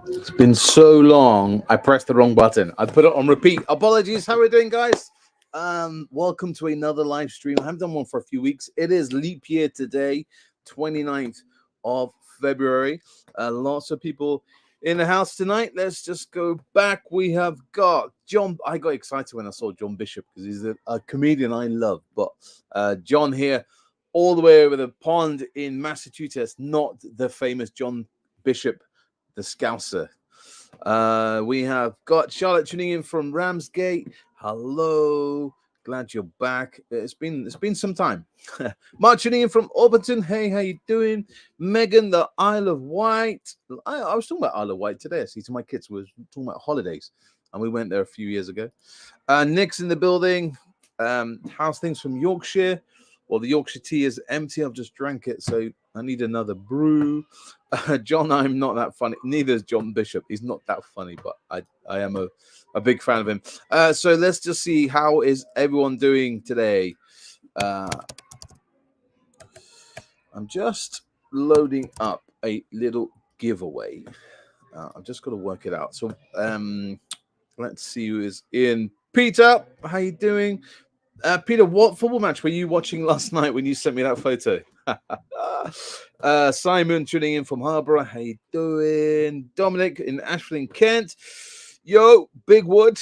It's been so long. I pressed the wrong button. I put it on repeat. Apologies. How are we doing, guys? Welcome to another live stream. I haven't done one for a few weeks. It is leap year today, 29th of February. Lots of people in the house tonight. Let's just go back. We have got John. I got excited when I saw John Bishop because he's a comedian I love. But John here, all the way over the pond in Massachusetts, not the famous John Bishop, the Scouser. We have got Charlotte tuning in from Ramsgate. Hello, glad you're back. It's been some time. Mark tuning in from Orpington. Hey, how you doing? Megan, the Isle of Wight. I was talking about Isle of Wight today. I see to my kids was talking about holidays, and we went there a few years ago. Nick's in the building. How's things from Yorkshire? Well, the Yorkshire tea is empty. I've just drank it, so I need another brew. John, I'm not that funny. Neither is John Bishop. He's not that funny, but I am a big fan of him. So let's just see, how is everyone doing today? I'm just loading up a little giveaway. I've just got to work it out. So let's see who is in. Peter, how you doing? Peter, what football match were you watching last night when you sent me that photo? Simon tuning in from Harborough. How you doing? Dominic in Ashford, Kent. Yo, Big Wood.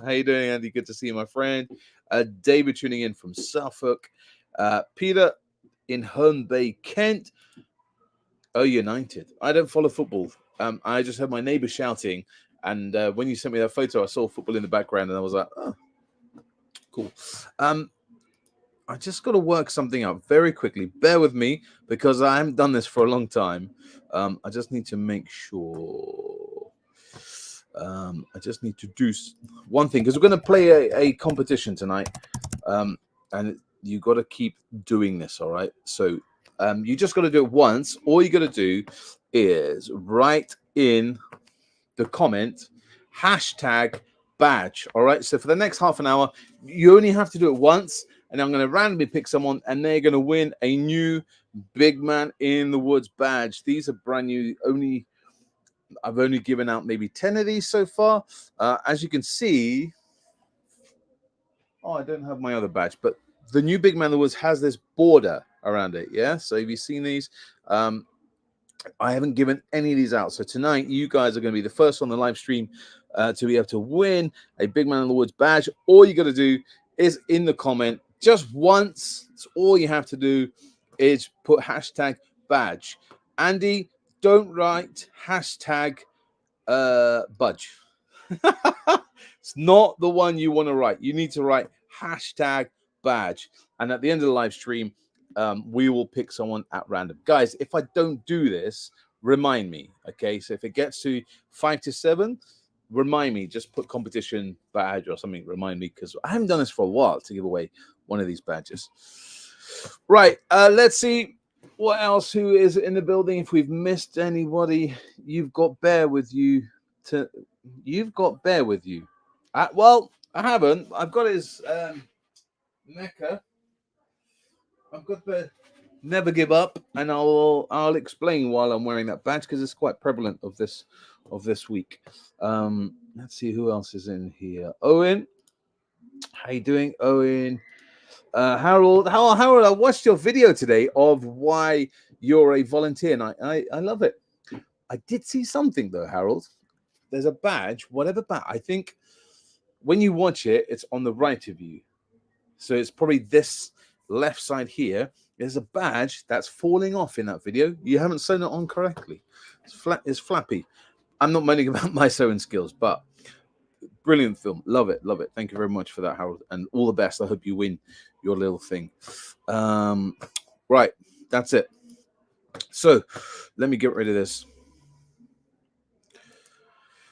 How you doing, Andy? Good to see you, my friend. David tuning in from Suffolk. Peter in Herne Bay, Kent. Oh, United. I don't follow football. I just heard my neighbor shouting, and when you sent me that photo, I saw football in the background, and I was like, oh, cool. I just got to work something out very quickly. Bear with me because I haven't done this for a long time. I just need to make sure. I just need to do one thing because we're going to play a competition tonight, and you got to keep doing this. All right. So you just got to do it once. All you got to do is write in the comment #badge. All right. So for the next half an hour, you only have to do it once. And I'm going to randomly pick someone, and they're going to win a new Big Man in the Woods badge. These are brand new. I've only given out maybe 10 of these so far. As you can see, I don't have my other badge, but the new Big Man in the Woods has this border around it. Yeah. So have you seen these? I haven't given any of these out. So tonight, you guys are going to be the first on the live stream to be able to win a Big Man in the Woods badge. All you got to do is in the comment. Just once, it's all you have to do is put #badge. Andy, don't write #budge. It's not the one you want to write. You need to write #badge. And at the end of the live stream, we will pick someone at random. Guys, if I don't do this, remind me. Okay, so if it gets to 5 to 7, remind me. Just put competition badge or something. Remind me, because I haven't done this for a while to give away one of these badges. Right. Let's see what else. Who is in the building? If we've missed anybody, you've got Bear with you. Well, I haven't. I've got his Mecca. I've got the Never Give Up, and I'll explain while I'm wearing that badge because it's quite prevalent of this week. Let's see who else is in here. Owen, how you doing, Owen? Harold, Harold, I watched your video today of why you're a volunteer, and I love it. I did see something though, Harold. There's a badge, whatever badge. I think when you watch it, it's on the right of you. So it's probably this left side here, there's a badge that's falling off in that video. You haven't sewn it on correctly. It's flat. It's flappy. I'm not moaning about my sewing skills, but brilliant film. Love it. Love it. Thank you very much for that, Harold. And all the best. I hope you win your little thing. Right. That's it. So let me get rid of this.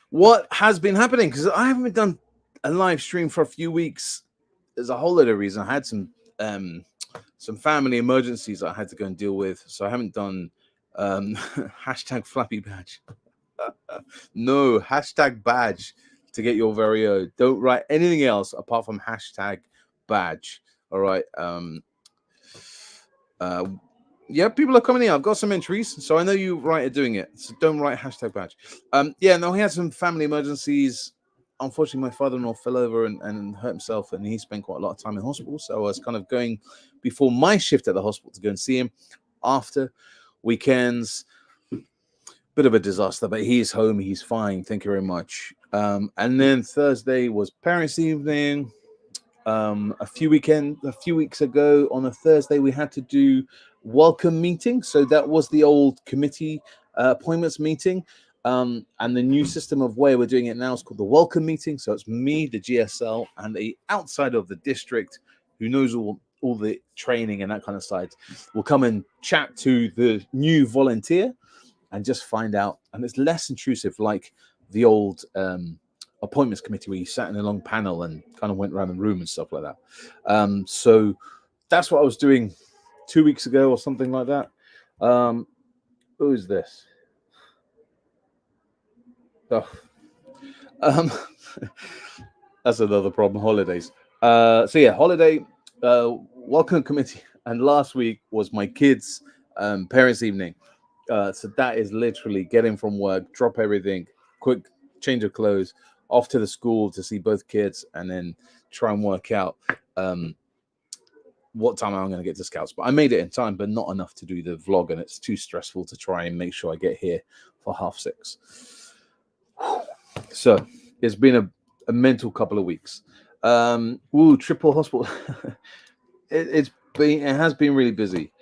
What has been happening? Because I haven't done a live stream for a few weeks. There's a whole lot of reasons. I had some family emergencies I had to go and deal with. So I haven't done hashtag flappy badge. No, hashtag badge to get your very own. Don't write anything else apart from hashtag badge. All right. Yeah, people are coming in. I've got some entries, so I know you are doing it. So don't write hashtag badge. Yeah, no, he had some family emergencies. Unfortunately, my father-in-law fell over and hurt himself, and he spent quite a lot of time in hospital. So I was kind of going before my shift at the hospital to go and see him. After weekends, bit of a disaster, but he's home. He's fine. Thank you very much. And then Thursday was parents' evening. A few weeks ago on a Thursday, we had to do welcome meeting. So that was the old committee appointments meeting. And the new system of way we're doing it now is called the welcome meeting. So it's me, the GSL, and the outside of the district who knows all the training and that kind of side will come and chat to the new volunteer and just find out. And it's less intrusive like the old appointments committee where you sat in a long panel and kind of went around the room and stuff like that. So that's what I was doing 2 weeks ago or something like that. Who is this? Oh. That's another problem. Holidays. So yeah, holiday welcome committee, and last week was my kids' parents' evening. So that is literally getting from work, drop everything, quick change of clothes, off to the school to see both kids, and then try and work out what time I'm going to get to Scouts. But I made it in time, but not enough to do the vlog, and it's too stressful to try and make sure I get here for 6:30. So it's been a mental couple of weeks. Triple hospital. It has been really busy.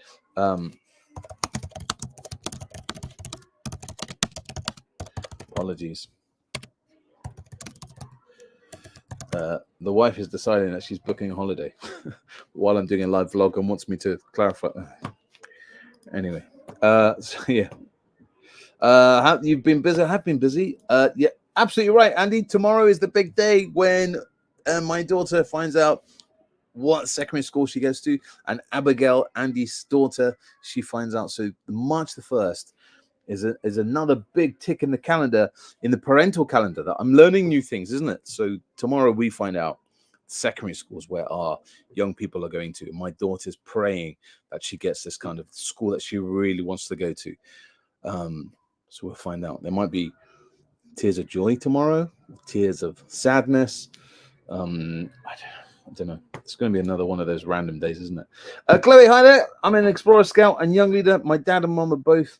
Apologies. The wife is deciding that she's booking a holiday while I'm doing a live vlog and wants me to clarify. Anyway, so yeah. You've been busy? I have been busy. Yeah, absolutely right, Andy. Tomorrow is the big day when my daughter finds out what secondary school she goes to, and Abigail, Andy's daughter, she finds out. So March the 1st is another big tick in the calendar, in the parental calendar, that I'm learning new things, isn't it? So tomorrow we find out secondary schools where our young people are going to. My daughter's praying that she gets this kind of school that she really wants to go to. So we'll find out. There might be tears of joy tomorrow, tears of sadness. I don't know. It's going to be another one of those random days, isn't it? Chloe, hi there. I'm an Explorer Scout and Young Leader. My dad and mum are both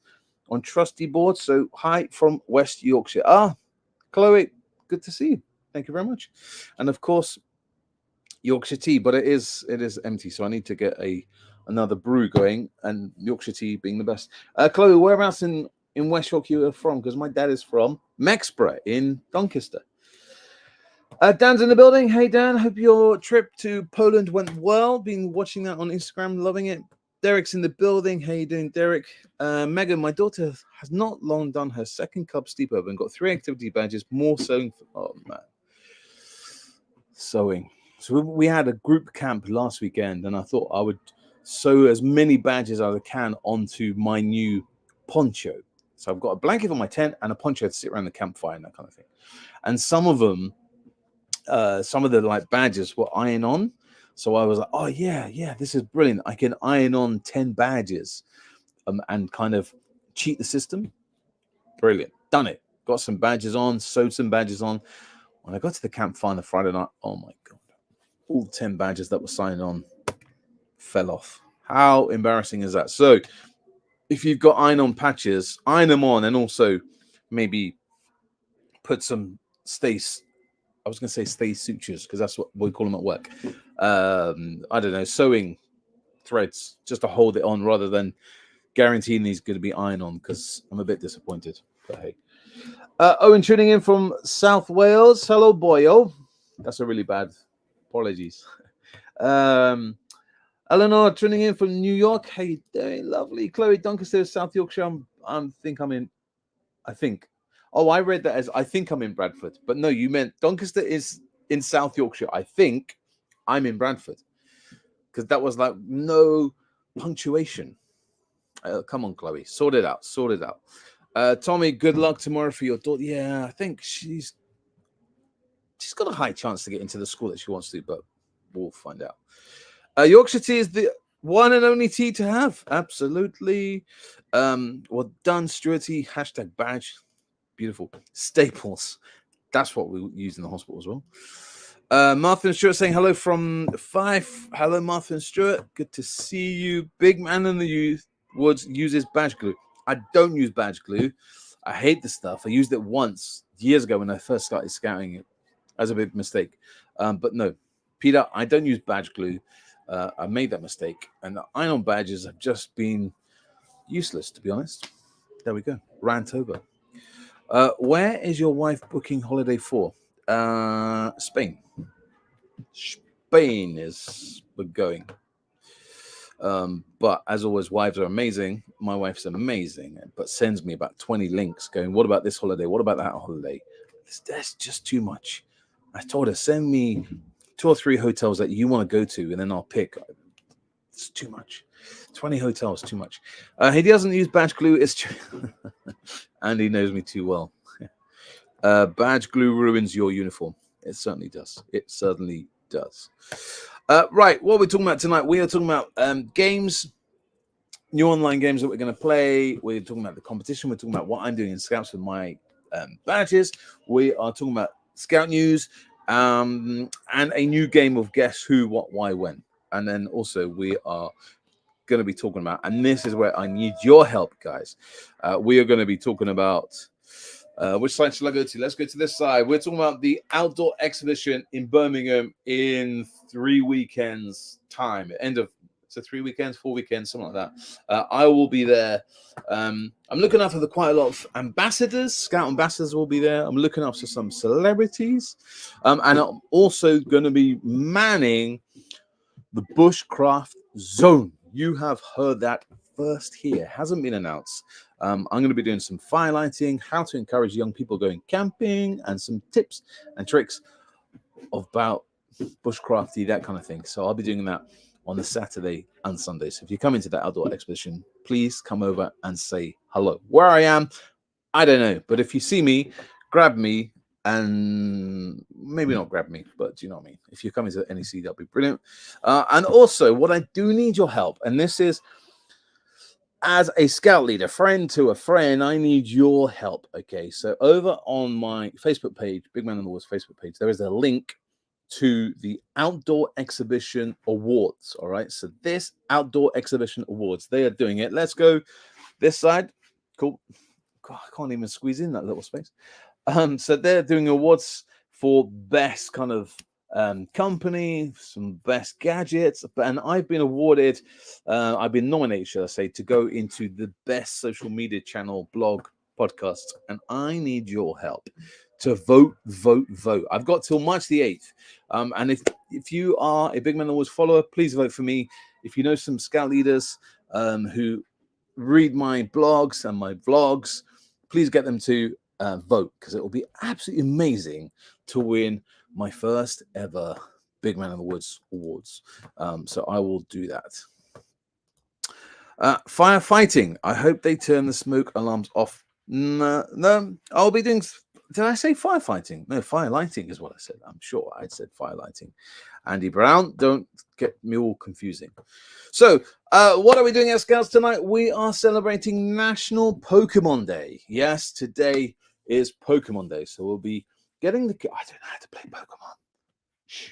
on trustee boards. So hi from West Yorkshire. Chloe, good to see you. Thank you very much. And of course, Yorkshire tea, but it is empty, so I need to get another brew going, and Yorkshire tea being the best. Chloe, whereabouts in West Yorkshire you're from? Because my dad is from Mexborough in Doncaster. Dan's in the building. Hey, Dan. Hope your trip to Poland went well. Been watching that on Instagram. Loving it. Derek's in the building. How you doing, Derek? Megan, my daughter has not long done her second Cub Steep Over and got 3 activity badges, more sewing. Oh, man. Sewing. So we had a group camp last weekend, and I thought I would sew as many badges as I can onto my new poncho. So I've got a blanket on my tent and a poncho to sit around the campfire and that kind of thing. And some of them, some of the like badges were iron on. So I was like, oh yeah, this is brilliant. I can iron on 10 badges and kind of cheat the system. Brilliant. Done it. Got some badges on, sewed some badges on. When I got to the campfire on the Friday night, oh my God, all 10 badges that were signed on fell off. How embarrassing is that? So if you've got iron-on patches, iron them on, and also maybe put some stay sutures, because that's what we call them at work. I don't know, sewing threads just to hold it on rather than guaranteeing he's going to be iron on, because I'm a bit disappointed. But hey. Owen tuning in from South Wales. Hello, boyo. That's a really bad. Apologies. Eleanor tuning in from New York. Hey, doing lovely. Chloe Doncaster, South Yorkshire. I think. Oh, I read that as I think I'm in Bradford, but no, you meant Doncaster is in South Yorkshire. I think I'm in Bradford, because that was like no punctuation. Come on, Chloe, sort it out. Sort it out. Tommy, good luck tomorrow for your daughter. Yeah, I think she's got a high chance to get into the school that she wants to, but we'll find out. Yorkshire tea is the one and only tea to have. Absolutely. Well done, Stuart T. Hashtag badge. Beautiful. Staples. That's what we use in the hospital as well. Martha and Stuart saying hello from Fife. Hello, Martha and Stuart. Good to see you. Big man in the woods uses badge glue. I don't use badge glue. I hate the stuff. I used it once years ago when I first started scouting it. As a big mistake. But no, Peter, I don't use badge glue. I made that mistake. And the iron badges have just been useless, to be honest. There we go. Rant over. Where is your wife booking holiday for? Spain. Spain is we're going. But as always, wives are amazing. My wife's amazing, but sends me about 20 links going, what about this holiday? What about that holiday? That's just too much. I told her, send me 2 or 3 hotels that you want to go to, and then I'll pick. It's too much. 20 hotels, too much. He doesn't use badge glue. It's true. And he knows me too well. Badge glue ruins your uniform. It certainly does. It certainly does. Right, what we're talking about tonight, we are talking about games, new online games that we're going to play. We're talking about the competition. We're talking about what I'm doing in Scouts with my badges. We are talking about Scout news and a new game of Guess Who, What, Why, When. And then also we are going to be talking about, and this is where I need your help, guys. We are going to be talking about, which side shall I go to? Let's go to this side. We're talking about the outdoor exhibition in Birmingham in 3 weekends time. End of, so 3 weekends, 4 weekends, something like that. I will be there. I'm looking out for quite a lot of ambassadors. Scout ambassadors will be there. I'm looking up for some celebrities. And I'm also going to be manning the bushcraft zone. You have heard that first here. Hasn't been announced. I'm going to be doing some firelighting, how to encourage young people going camping, and some tips and tricks about bushcrafty, that kind of thing. So I'll be doing that on the Saturday and Sunday. So if you come into that outdoor exhibition, please come over and say hello. Where I am, I don't know. But if you see me, grab me, and maybe not grab me, but you know what I mean. If you're coming to NEC, that'll be brilliant. And also, what I do need your help, and this is as a scout leader, friend to a friend, I need your help. Okay, so over on my Facebook page, Big Man in the Woods Facebook page, there is a link to the Outdoor Exhibition Awards. All right, so this Outdoor Exhibition Awards, they are doing it. Let's go this side. Cool. God, I can't even squeeze in that little space. So they're doing awards for best kind of company, some best gadgets, and I've been awarded, I've been nominated, should I say, to go into the best social media channel, blog, podcast, and I need your help to vote. I've got till March the 8th, and if you are a Big Man in the Woods follower, please vote for me. If you know some scout leaders who read my blogs and my vlogs, please get them to vote, because it will be absolutely amazing to win my first ever Big Man in the Woods awards. So I will do that. Firefighting. I hope they turn the smoke alarms off. No, I'll be doing. Did I say firefighting? No, fire lighting is what I said. I'm sure I said fire lighting. Andy Brown, don't get me all confusing. So, what are we doing at Scouts tonight? We are celebrating National Pokemon Day. Yes, today is Pokemon Day. So we'll be getting the kids. I don't know how to play Pokemon. Shh.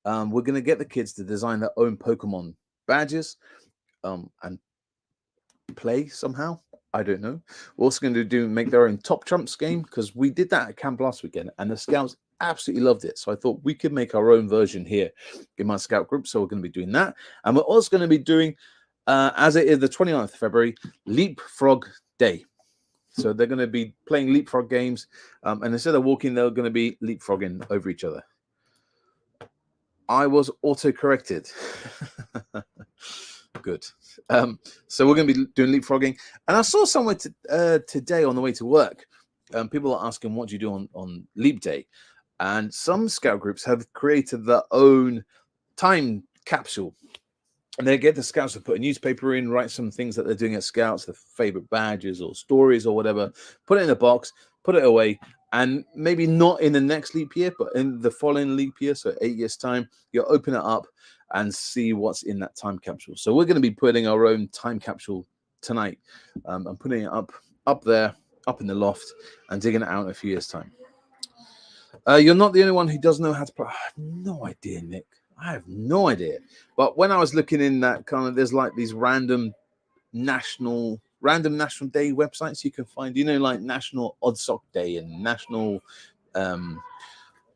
We're going to get the kids to design their own Pokemon badges and play somehow. I don't know. We're also going to make their own Top Trumps game, because we did that at camp last weekend and the Scouts absolutely loved it. So I thought we could make our own version here in my Scout group. So we're going to be doing that. And we're also going to be doing, as it is the 29th of February, Leapfrog Day. So they're going to be playing leapfrog games. And instead of walking, they're going to be leapfrogging over each other. I was auto-corrected. Good. So we're going to be doing leapfrogging. And I saw somewhere today on the way to work, people are asking, what do you do on Leap Day? And some Scout groups have created their own time capsule. And they get the Scouts to put a newspaper in, write some things that they're doing at Scouts, their favorite badges or stories or whatever, put it in a box, put it away. And maybe not in the next leap year, but in the following leap year, so 8 years' time, you'll open it up and see what's in that time capsule. So we're going to be putting our own time capsule tonight. I'm putting it up there, up in the loft, and digging it out in a few years' time. You're not the only one who doesn't know how to play. I have no idea, Nick. I have no idea. But when I was looking in that kind of, there's like these random national day websites you can find, like National Odd Sock Day and National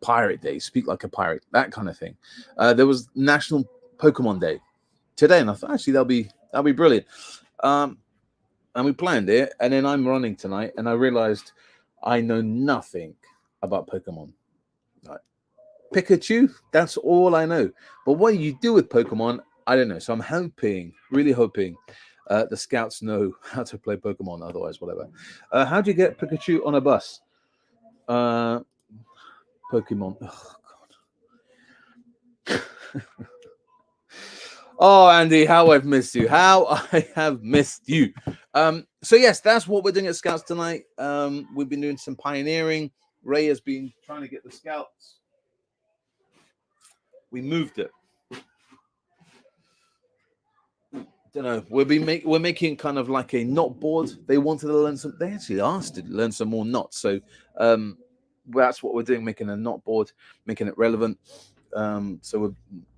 Pirate Day, Speak Like a Pirate, that kind of thing. There was National Pokemon Day today, and I thought actually that'll be brilliant. And we planned it, and then I'm running tonight, and I realized I know nothing about Pokemon. Right. Pikachu, that's all I know. But what you do with Pokemon, I don't know. So I'm hoping, really hoping, the Scouts know how to play Pokemon. Otherwise, whatever. How do you get Pikachu on a bus? Pokemon. Oh, God. Oh, Andy, how I've missed you. How I have missed you. So, yes, that's what we're doing at Scouts tonight. We've been doing some pioneering. Ray has been trying to get the Scouts. We moved it. Don't know. We're making kind of like a knot board. They wanted to learn some. They actually asked to learn some more knots. So that's what we're doing, making a knot board, making it relevant. So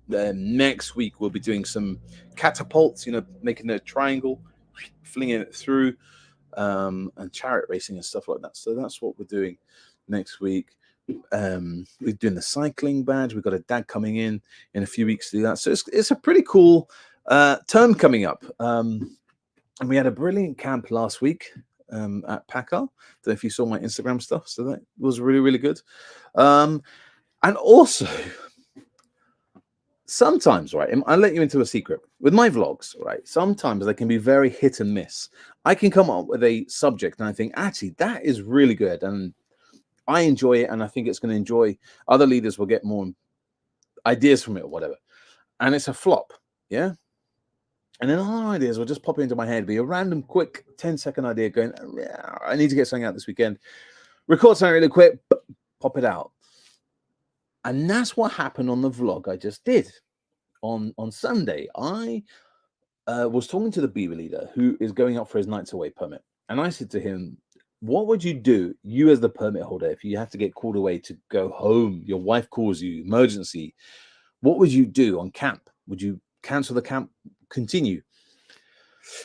next week we'll be doing some catapults. Making a triangle, flinging it through, and chariot racing and stuff like that. So that's what we're doing next week. We're doing the cycling badge. We've got a dad coming in a few weeks to do that. So it's a pretty cool term coming up. And we had a brilliant camp last week at Packer. Don't know if you saw my Instagram stuff. So that was really, really good. And also, sometimes, right, I'll let you into a secret. With my vlogs, right, sometimes they can be very hit and miss. I can come up with a subject and I think, actually, that is really good. And I enjoy it, and I think it's going to enjoy. Other leaders will get more ideas from it or whatever. And it's a flop, yeah? And then other ideas will just pop into my head, be a random, quick 10-second idea going, yeah, I need to get something out this weekend. Record something really quick, pop it out. And that's what happened on the vlog I just did. On Sunday, I was talking to the Beaver leader who is going up for his Nights Away permit. And I said to him, what would you do, you as the permit holder, if you have to get called away to go home, your wife calls you, emergency, what would you do on camp? Would you cancel the camp, continue?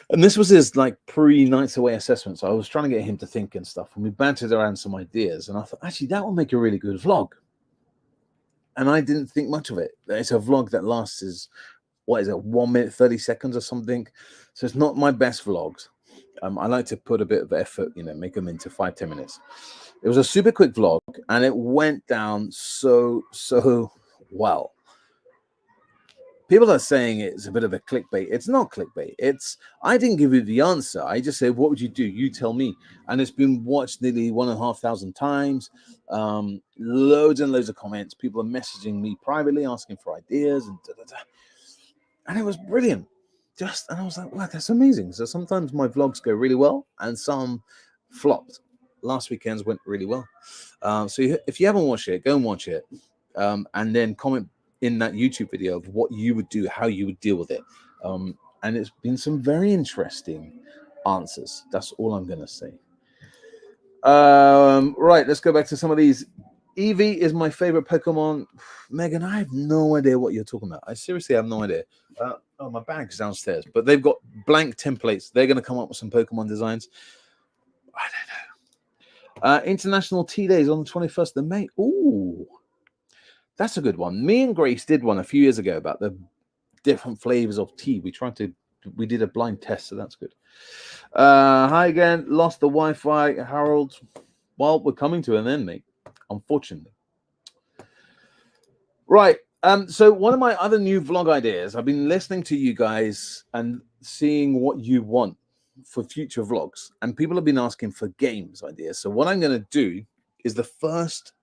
And this was his like pre-Nights Away assessment. So I was trying to get him to think and stuff. And we bantered around some ideas. And I thought, actually, that would make a really good vlog. And I didn't think much of it. It's a vlog that lasts, 1 minute, 30 seconds or something. So it's not my best vlogs. I like to put a bit of effort, make them into 5-10 minutes. It was a super quick vlog, and it went down so well. People are saying it's a bit of a clickbait. It's not clickbait. I didn't give you the answer. I just said, what would you do? You tell me. And it's been watched nearly 1,500 times. Loads and loads of comments. People are messaging me privately, asking for ideas. And it was brilliant. And I was like, wow, that's amazing. So sometimes my vlogs go really well and some flopped. Last weekend's went really well. So if you haven't watched it, go and watch it. And then comment in that YouTube video of what you would do, how you would deal with it. And it's been some very interesting answers. That's all I'm going to say. Right, let's go back to some of these. Eevee is my favorite Pokemon. Megan, I have no idea what you're talking about. I seriously have no idea. My bag's downstairs, but they've got blank templates. They're going to come up with some Pokemon designs. I International Tea Days on the 21st of May. Ooh, that's a good one. Me and Grace did one a few years ago about the different flavors of tea. We did a blind test, so that's good. Hi again. Lost the Wi-Fi, Harold. Well, we're coming to an end, mate. Unfortunately. Right. So one of my other new vlog ideas, I've been listening to you guys and seeing what you want for future vlogs, and people have been asking for games ideas. So what I'm going to do is the first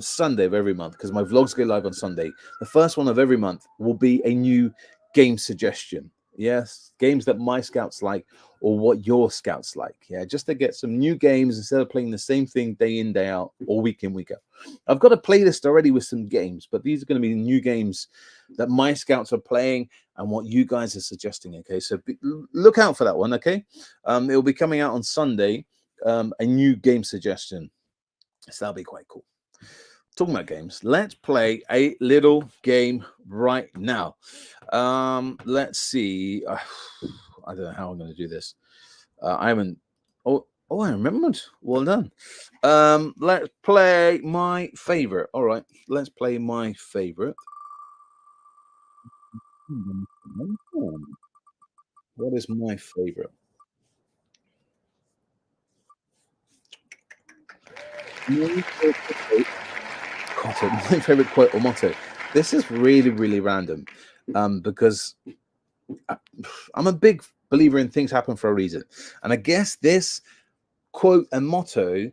Sunday of every month, because my vlogs go live on Sunday, the first one of every month will be a new game suggestion. Yes, games that my scouts like or what your scouts like. Yeah, just to get some new games instead of playing the same thing day in, day out, or week in, week out. I've got a playlist already with some games, but these are going to be new games that my scouts are playing and what you guys are suggesting. Okay, so look out for that one. Okay, it will be coming out on Sunday. A new game suggestion, so that'll be quite cool. Talking about games, let's play a little game right now. Let's see. I don't know how I'm going to do this. I haven't. Oh, I remembered. Well done. Let's play my favorite. All right, let's play my favorite. What is my favorite? My favorite quote or motto. This is really, really random, because I'm a big believer in things happen for a reason, and I guess this quote and motto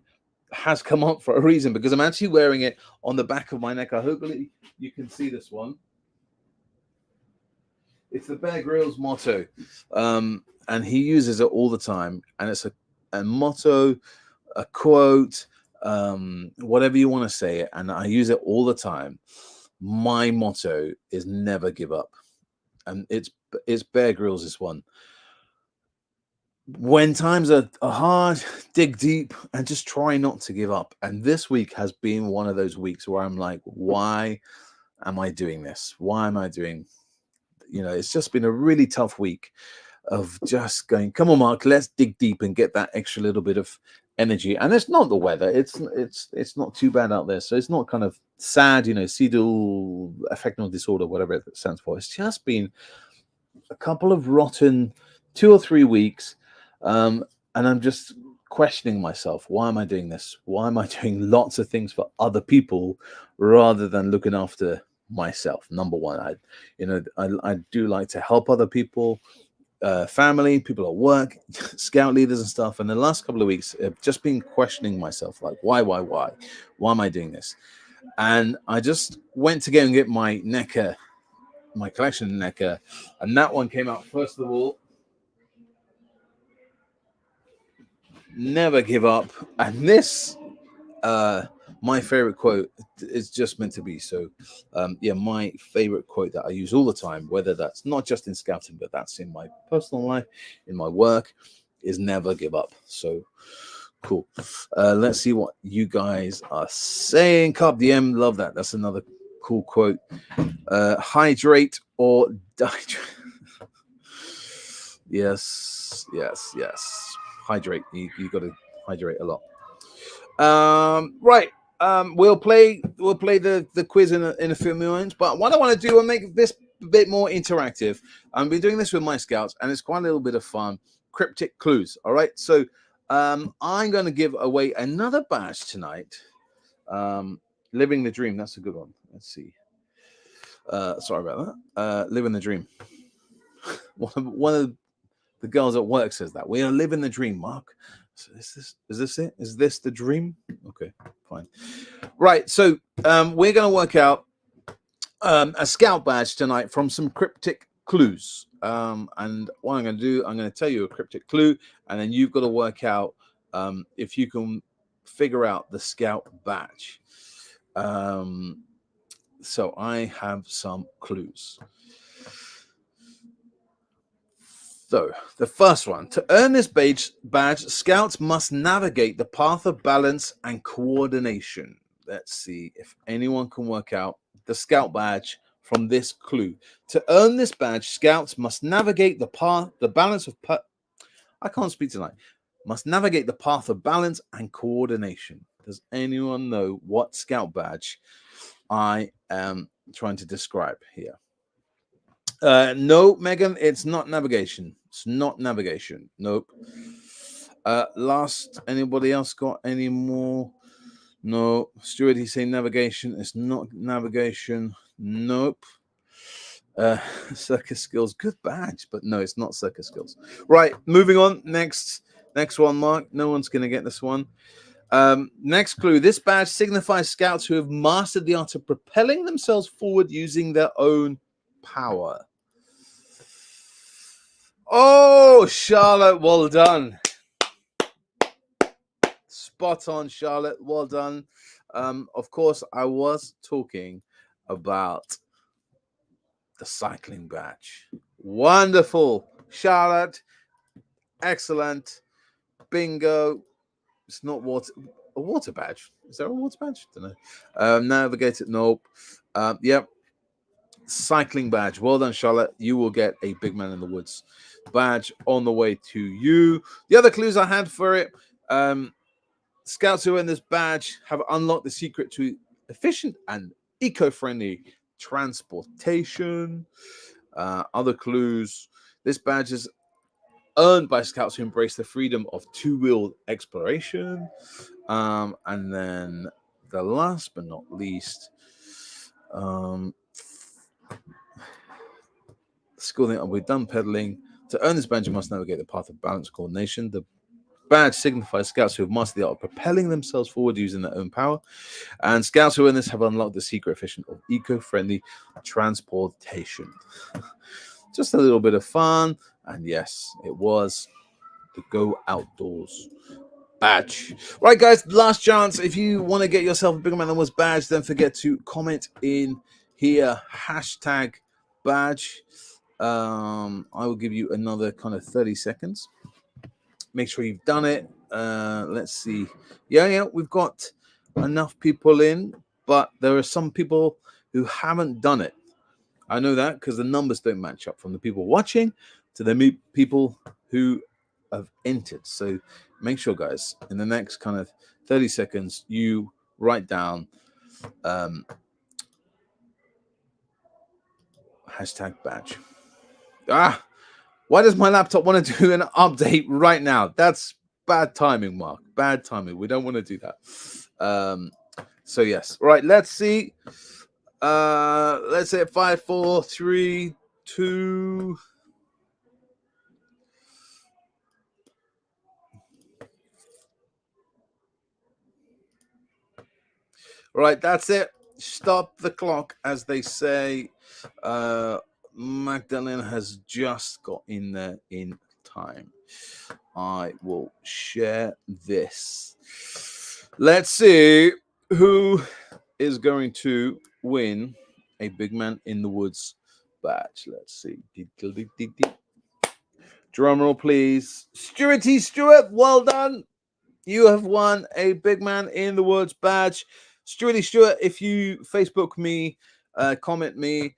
has come up for a reason because I'm actually wearing it on the back of my neck. I hopefully you can see this one. It's the Bear Grylls motto, and he uses it all the time, and it's a motto, a quote, whatever you want to say it, and I use it all the time. My motto is never give up, and it's Bear Grylls is one. When times are hard, dig deep and just try not to give up. And this week has been one of those weeks where I'm like, why am I doing this? Why am I doing, it's just been a really tough week of just going, come on, Mark, let's dig deep and get that extra little bit of energy. And it's not the weather. It's not too bad out there. So it's not kind of sad, sedal affective disorder, whatever it stands for. It's just been a couple of rotten 2 or 3 weeks. And I'm just questioning myself. Why am I doing this? Why am I doing lots of things for other people rather than looking after myself? Number one, I do like to help other people, family, people at work, scout leaders and stuff. And the last couple of weeks, I've just been questioning myself, like, why am I doing this? And I just went to go and get my NECA, my collection NECA, and that one came out first of all. Never give up. And this, my favorite quote is just meant to be so. My favorite quote that I use all the time, whether that's not just in scouting, but that's in my personal life, in my work, is never give up. So cool. Let's see what you guys are saying. Carb DM, love that. That's another cool quote. Hydrate or dihydrate. Yes. Hydrate. You got to hydrate a lot. Right. We'll play the quiz in a few moments. But what I want to do, I'll make this a bit more interactive. I've been doing this with my scouts, and it's quite a little bit of fun. Cryptic clues. All right. So I'm going to give away another badge tonight. Living the dream. That's a good one. Let's see. Sorry about that. Living the dream. One of the girls at work says that we are living the dream, Mark. So is this it? Is this the dream? Okay, fine. Right. So we're going to work out a scout badge tonight from some cryptic clues. And what I'm going to do, I'm going to tell you a cryptic clue, and then you've got to work out if you can figure out the scout badge. So I have some clues. So, the first one. To earn this badge, scouts must navigate the path of balance and coordination. Let's see if anyone can work out the scout badge from this clue. To earn this badge, scouts must navigate the balance of... I can't speak tonight. must navigate the path of balance and coordination. Does anyone know what Scout badge I am trying to describe here? No, Megan, it's not navigation. It's not navigation. Nope. Last, anybody else got any more? No. Stuart, he's saying navigation. It's not navigation. Nope. Circus skills, good badge, but no, it's not circus skills. Right, moving on. Next one, Mark. No one's going to get this one. Next clue. This badge signifies scouts who have mastered the art of propelling themselves forward using their own power. Oh, Charlotte, well done. Spot on, Charlotte, well done. Of course, I was talking about the cycling badge. Wonderful, Charlotte. Excellent. Bingo. It's not a water badge. Is there a water badge? Don't know. Navigator. Nope. Yep. Cycling badge. Well done, Charlotte. You will get a Big Man in the Woods badge on the way to you. The other clues I had for it. Scouts who earn this badge have unlocked the secret to efficient and eco-friendly transportation. Other clues. This badge is earned by scouts who embrace the freedom of two-wheeled exploration. And then the last but not least, schooling, we're done pedaling. To earn this badge, you must navigate the path of balance coordination. The badge signifies scouts who have mastered the art of propelling themselves forward using their own power. And scouts who earn this have unlocked the secret efficient of eco-friendly transportation. Just a little bit of fun. And yes, it was the Go Outdoors badge. Right, guys, last chance. If you want to get yourself a Big Man in the Woods badge, don't forget to comment in here, hashtag badge. I will give you another kind of 30 seconds. Make sure you've done it. Let's see. Yeah, we've got enough people in, but there are some people who haven't done it. I know that because the numbers don't match up from the people watching to the people who have entered. So make sure, guys, in the next kind of 30 seconds, you write down hashtag badge. Why does my laptop want to do an update right now? That's bad timing, Mark. Bad timing. We don't want to do that. So yes. Right, let's see. Let's say 5, 4, 3, 2. Right, that's it. Stop the clock, as they say. Magdalene has just got in there in time. I will share this. Let's see who is going to win a Big Man in the Woods badge. Let's see. Drum roll, please. Stuart, well done. You have won a Big Man in the Woods badge. Stuart, if you Facebook me, comment me,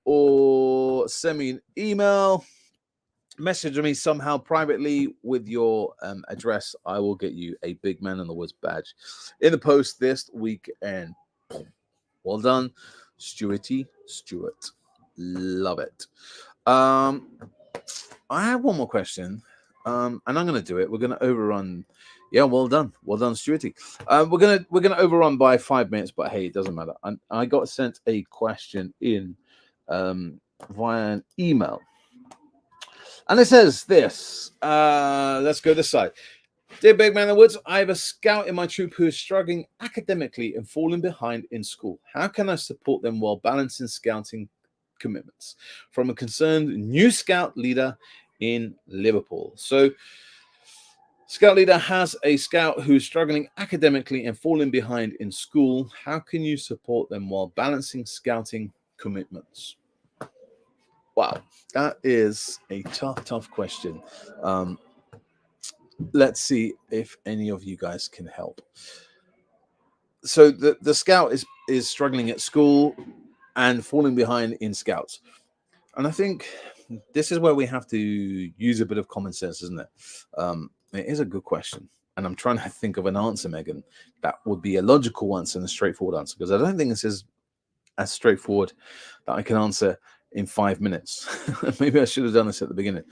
or send me an email, message me somehow privately with your address, I will get you a Big Man in the Woods badge in the post this weekend. Well done, Stuart. Love it. I have one more question. And I'm going to do it. We're going to overrun. Yeah, well done, Stuart. We're gonna overrun by 5 minutes, but hey, it doesn't matter. I got sent a question in via an email, and it says this. Let's go this side. Dear Big Man in the Woods, I have a scout in my troop who is struggling academically and falling behind in school. How can I support them while balancing scouting commitments? From a concerned new scout leader in Liverpool. So scout leader has a scout who is struggling academically and falling behind in school. How can you support them while balancing scouting commitments? Wow, that is a tough question. Let's see if any of you guys can help. So the scout is struggling at school and falling behind in scouts. And I think this is where we have to use a bit of common sense, isn't it? It is a good question. And I'm trying to think of an answer, Megan, that would be a logical answer and a straightforward answer, because I don't think this is as straightforward that I can answer in 5 minutes. Maybe I should have done this at the beginning.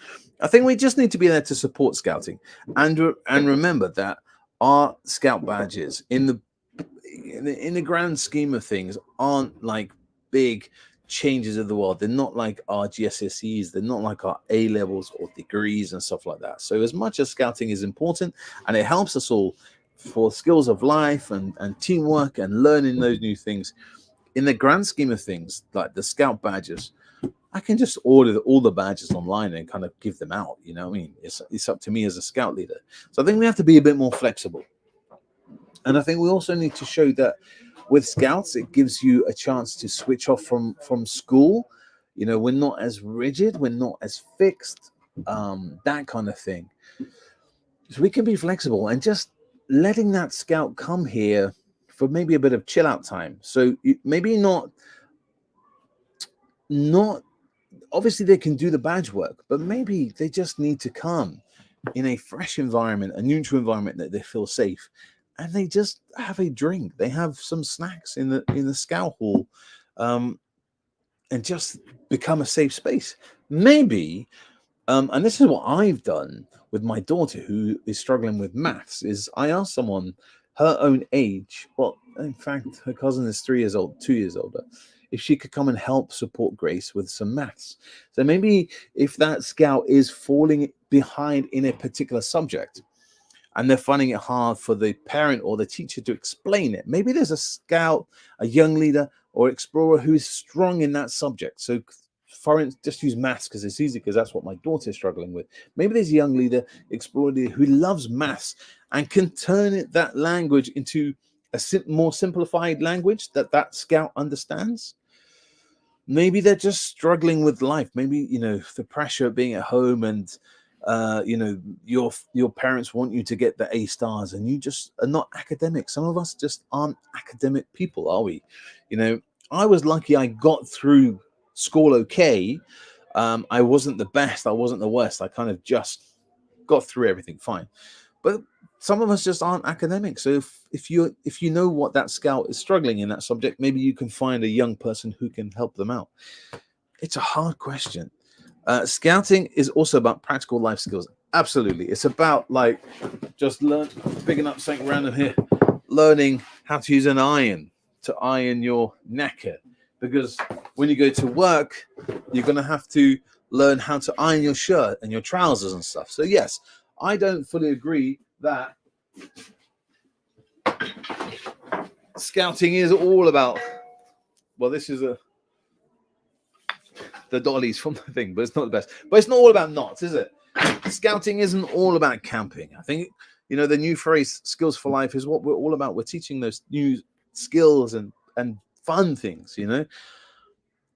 I think we just need to be there to support scouting, and remember that our scout badges in the grand scheme of things aren't like big changes of the world. They're not like our GCSEs, they're not like our A levels or degrees and stuff like that. So as much as scouting is important and it helps us all for skills of life and teamwork and learning those new things, in the grand scheme of things, like the scout badges, I can just order all the badges online and kind of give them out. You know what I mean? It's up to me as a scout leader. So I think we have to be a bit more flexible. And I think we also need to show that with scouts, it gives you a chance to switch off from school. You know, we're not as rigid, we're not as fixed, that kind of thing. So we can be flexible and just letting that scout come here for maybe a bit of chill out time. So maybe not obviously they can do the badge work, but maybe they just need to come in a fresh environment, a neutral environment that they feel safe, and they just have a drink. They have some snacks in the Scout Hall, and just become a safe space. Maybe, and this is what I've done with my daughter who is struggling with maths, is I asked someone her own age, well, in fact, her cousin is 3 years old, 2 years older, if she could come and help support Grace with some maths. So maybe if that scout is falling behind in a particular subject and they're finding it hard for the parent or the teacher to explain it, maybe there's a scout, a young leader or explorer who is strong in that subject. So for instance, just use maths because it's easy, because that's what my daughter is struggling with. Maybe there's a young leader, explorer leader who loves maths and can turn that language into a more simplified language that scout understands. Maybe they're just struggling with life. Maybe, the pressure of being at home and, your parents want you to get the A stars and you just are not academic. Some of us just aren't academic people, are we? I was lucky I got through school okay. I wasn't the best. I wasn't the worst. I kind of just got through everything fine. But some of us just aren't academic. So if you know what that scout is struggling in that subject, maybe you can find a young person who can help them out. It's a hard question. Scouting is also about practical life skills. Absolutely. It's about just picking up something random here, learning how to use an iron to iron your knacker. Because when you go to work, you're going to have to learn how to iron your shirt and your trousers and stuff. So yes, I don't fully agree that scouting is all about, well, this is the dollies from the thing, but it's not the best. But it's not all about knots, is it? Scouting isn't all about camping. I think, the new phrase skills for life is what we're all about. We're teaching those new skills and fun things,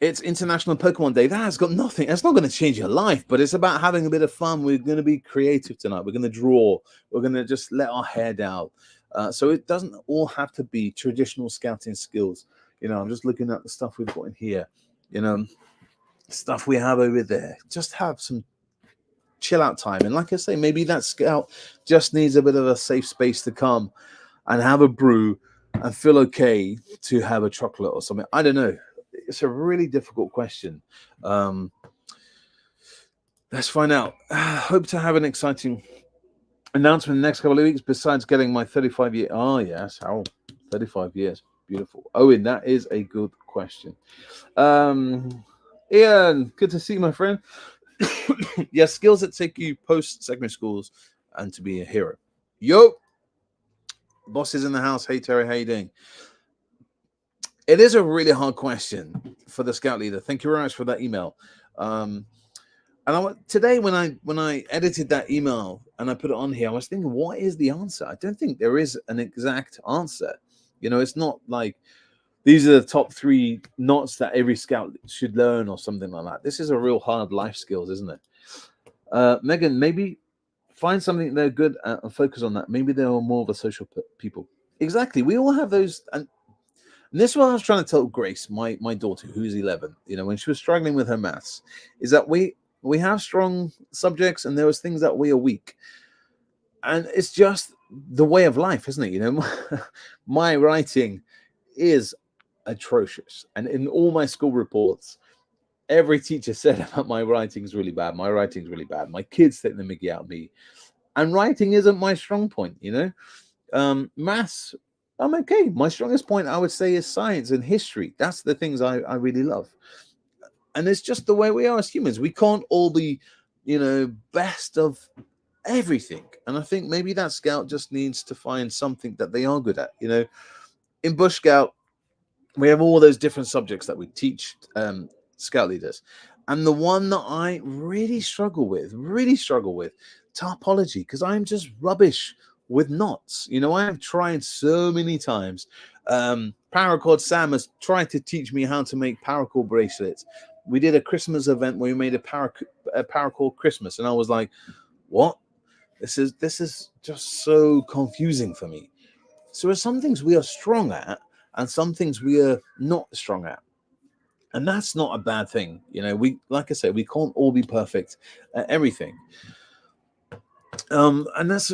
It's International Pokemon Day. That has got nothing. It's not going to change your life, but it's about having a bit of fun. We're going to be creative tonight. We're going to draw. We're going to just let our hair down. So it doesn't all have to be traditional scouting skills. I'm just looking at the stuff we've got in here. Stuff we have over there. Just have some chill out time. And like I say, maybe that scout just needs a bit of a safe space to come and have a brew and feel okay to have a chocolate or something. I don't know. It's a really difficult question. Let's find out. Hope to have an exciting announcement in the next couple of weeks, besides getting my 35-year. Oh, yes. How 35 years. Beautiful. Owen, that is a good question. Ian, good to see you, my friend. Yes, skills that take you post-secondary schools and to be a hero. Yo, boss is in the house. Hey, Terry, how you doing? It is a really hard question for the scout leader. Thank you very much for that email. And today, when I edited that email and I put it on here, I was thinking, what is the answer? I don't think there is an exact answer. It's not like these are the top 3 knots that every scout should learn or something like that. This is a real hard life skills, isn't it? Megan, maybe find something they're good at and focus on that. Maybe they're more of a social people. Exactly. We all have those. And this is what I was trying to tell Grace, my daughter, who's 11, when she was struggling with her maths, is that We have strong subjects, and there was things that we are weak, and it's just the way of life, isn't it? You know, my writing is atrocious, and in all my school reports, every teacher said about my writing's really bad. My writing's really bad. My kids take the mickey out of me, and writing isn't my strong point. You know, maths, I'm okay. My strongest point, I would say, is science and history. That's the things I really love. And it's just the way we are as humans. We can't all be, you know, best of everything. And I think maybe that scout just needs to find something that they are good at. You know, in Bush Scout, we have all those different subjects that we teach scout leaders. And the one that I really struggle with, topology, because I'm just rubbish with knots. You know, I have tried so many times. Paracord Sam has tried to teach me how to make paracord bracelets. We did a Christmas event where we made a paracord Christmas, and I was like, what? This is just so confusing for me. So there's some things we are strong at and some things we are not strong at. And that's not a bad thing. You know, we, like I said, we can't all be perfect at everything. And that's,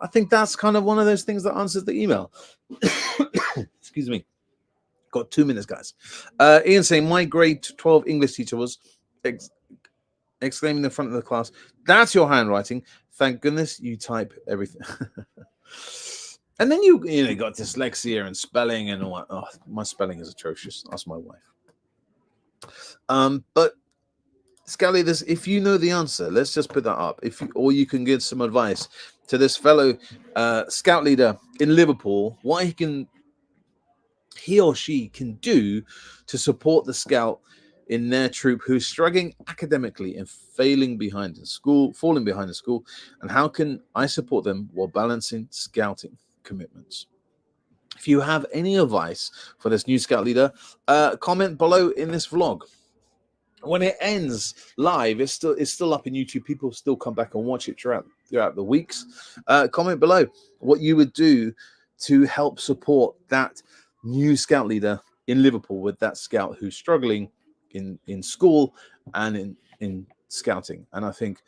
I think that's kind of one of those things that answers the email. Excuse me. Got 2 minutes, guys. Ian saying, my grade 12 English teacher was exclaiming in the front of the class, that's your handwriting. Thank goodness you type everything. And then you know, got dyslexia and spelling and all that. Oh, my spelling is atrocious. Ask my wife. But Scout leaders, if you know the answer, let's just put that up. Or you can give some advice to this fellow scout leader in Liverpool, what he or she can do to support the scout in their troop who's struggling academically and falling behind in school, and how can I support them while balancing scouting commitments? If you have any advice for this new scout leader, comment below in this vlog. When it ends live, it's still up in YouTube. People still come back and watch it throughout the weeks. Comment below what you would do to help support that new scout leader in Liverpool with that scout who's struggling in school and in scouting. And I think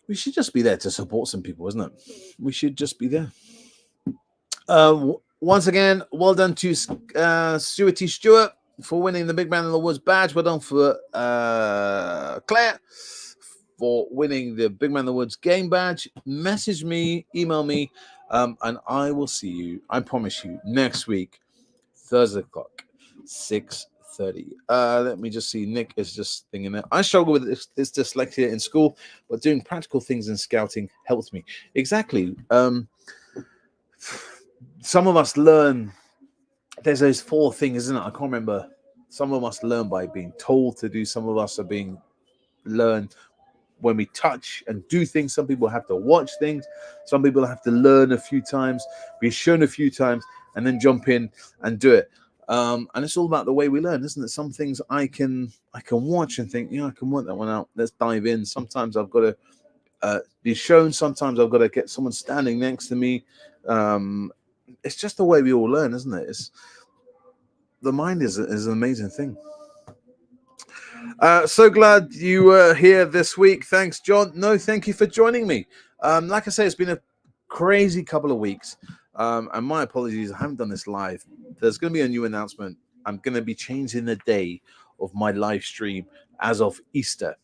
we should just be there to support some people, isn't it? We should just be there. Once again, well done to Stuart T. Stewart for winning the Big Man in the Woods badge. Well done for Claire for winning the Big Man in the Woods game badge. Message me, email me, and I will see you, I promise you, next week, Thursday o'clock, 6:30. Let me just see. Nick is just thinking that I struggle with this dyslexia in school, but doing practical things in scouting helps me. Exactly. Some of us learn, there's those 4 things, isn't it? I can't remember. Some of us learn by being told to do. Some of us are being learned when we touch and do things. Some people have to watch things. Some people have to learn a few times, be shown a few times, and then jump in and do it. And it's all about the way we learn, isn't it? Some things I can watch and think, I can work that one out. Let's dive in. Sometimes I've got to be shown. Sometimes I've got to get someone standing next to me. It's just the way we all learn, isn't it? The mind is an amazing thing. So glad you were here this week. Thanks, John. No, thank you for joining me. Like I say, it's been a crazy couple of weeks. And my apologies, I haven't done this live. There's going to be a new announcement. I'm going to be changing the day of my live stream as of Easter,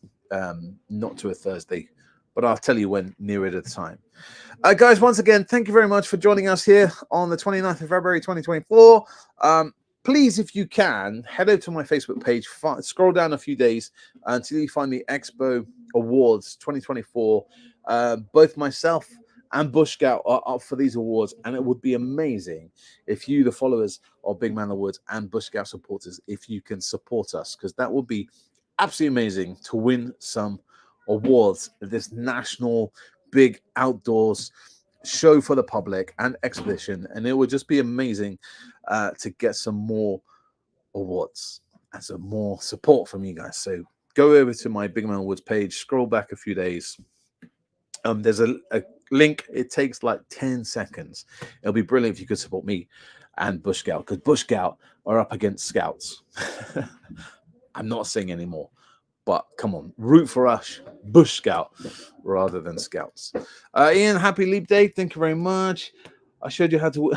not to a Thursday, but I'll tell you when nearer the time. Guys, once again, thank you very much for joining us here on the 29th of February, 2024. Please, if you can, head over to my Facebook page, scroll down a few days until you find the Expo Awards 2024. Both myself and Bush Scout are up for these awards, and it would be amazing if you, the followers of Big Man in the Woods and Bush Scout supporters, if you can support us, because that would be absolutely amazing to win some awards at this national big outdoors show for the public and exhibition, and it would just be amazing to get some more awards and some more support from you guys. So go over to my Big Man Woods page, scroll back a few days. There's a link. It takes like 10 seconds. It'll be brilliant if you could support me and Bush Scout, because Bush Scout are up against Scouts. I'm not saying anymore, But come on, root for us, Bush Scout, rather than Scouts. Ian, happy Leap Day. Thank you very much. I showed you how to...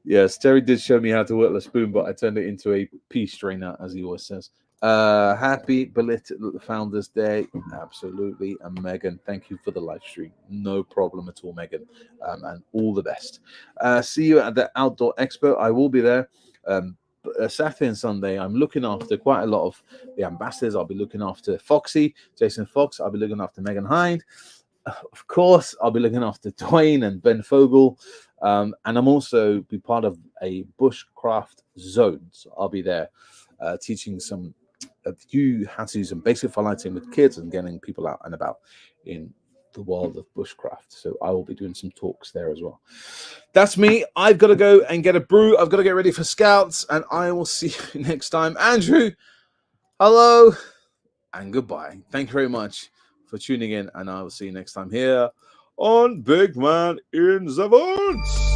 Yes, Terry did show me how to whittle a spoon, but I turned it into a pea strainer, as he always says. Happy belated Founders Day. Absolutely. And Megan, thank you for the live stream. No problem at all, Megan. And all the best. See you at the Outdoor Expo. I will be there. Saturday and Sunday, I'm looking after quite a lot of the ambassadors. I'll be looking after Foxy, Jason Fox. I'll be looking after Megan Hind. Of course, I'll be looking after Dwayne and Ben Fogel. And I'm also be part of a bushcraft zone. So I'll be there teaching some of you how to do some basic fire lighting with kids and getting people out and about in the world of bushcraft. So I will be doing some talks there as well. That's me. I've got to go and get a brew. I've got to get ready for Scouts, and I will see you next time. Andrew, hello and goodbye. Thank you very much for tuning in, and I will see you next time here on Big Man in the Woods.